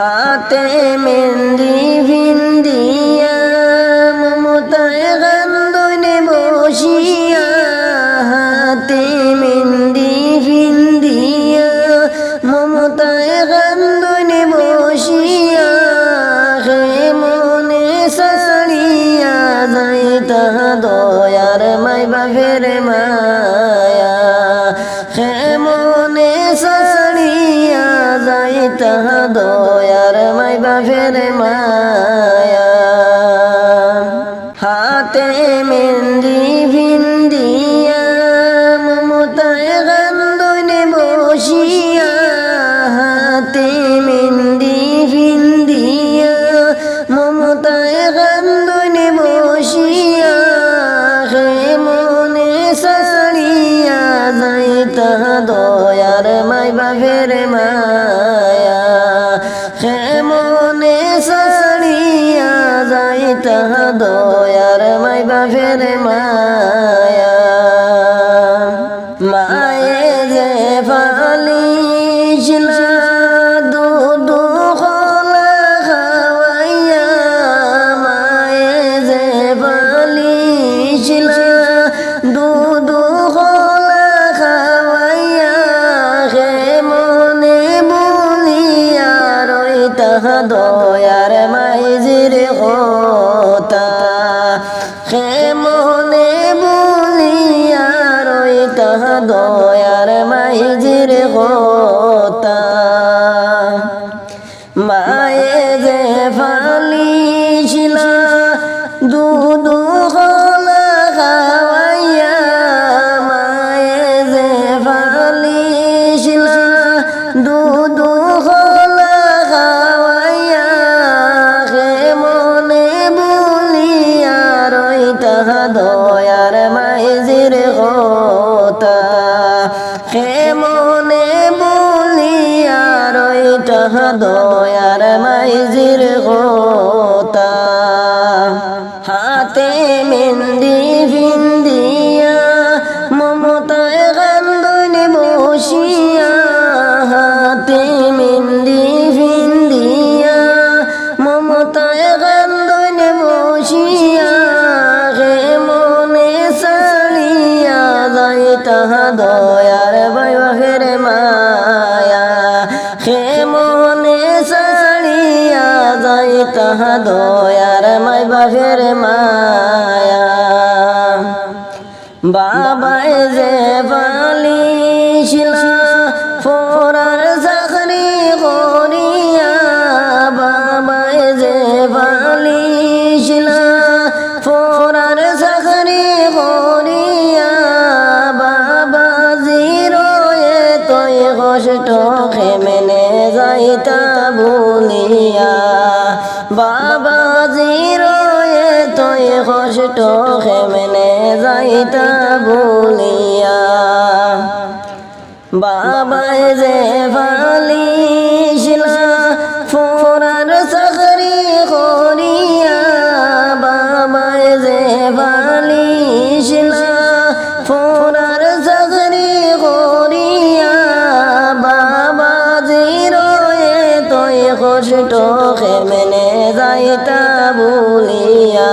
হাতে মেহেন্দি ভিন্দিয়া মমতায় কান্দনে বসিয়া হাতে মেহেন্দি ভিন্দিয়া মমতায় কান্দনে বসিয়া হে মনে সাড়িয়া যাইতা দয়ার মাই বাপের মায়া হে মনে সাড়িয়া যাইতা দয়ার মাই বাপের মায়া হাতে মেহেন্দি ভিন্দিয়া মমতায় কান্দনে বসিয়া হাতে মেহেন্দি ভিন্দিয়া মমতায় কান্দনে বসিয়া হে মনে সাড়িয়া যাইতা দয়ার মাই বাপের মায়া হে মনে সাড়িয়া যাইতা দয়ার মাই বাপের মায়া মায়ে যে ফালিছিলা দুধ খোলা খাওয়াইয়া মায়ে যে ফালিছিলা দুধ খোলা খাওয়াইয়া হে মনে বলিয়া রইতা দয়ার মাইজির কথা হে মনে বলিয়া রইতা দয়ার মাইজির কথা মায়ে যে ফালিছিলা দুধ খোলা খাওয়াইয়া মায়ে যে ফালিছিলা দুধ খোলা খাওয়াইয়া হে মনে বলিয়া রইতা দয়ার মাইজির কথা হে মনে বলিয়া রইতা দয়ার মাইজির কথা হাতে মেহেন্দি ভিন্দিয়া মমতায় কান্দনে বসিয়া হাতে মেহেন্দি ভিন্দিয়া মমতায় কান্দনে বসিয়া হে মনে সাড়িয়া যাইতা দয়ার মাই বাপের মায়া হে মনে সাড়িয়া যাইতা দয়ার মাই বাপের মায়া বাবাই যে পালিছিলা ফোরার চাকরি করিয়া বাবাই যে পালিছিলা ফোরার চাকরি করিয়া বাবা জিরোয়ে তই কষ্ট খেমেনে যাইতা বলিয়া বাবা জিরোয়ে তই কষ্ট খেমেনে যাইতা বলিয়া বাবাই যে ফালিছিলা ফোরার চাকরি করিয়া বাবাই যে ফালিছিলা ফোরার চাকরি করিয়া বাবা জিরোয়ে তই কষ্ট খেমেনে যাইতা বলিয়া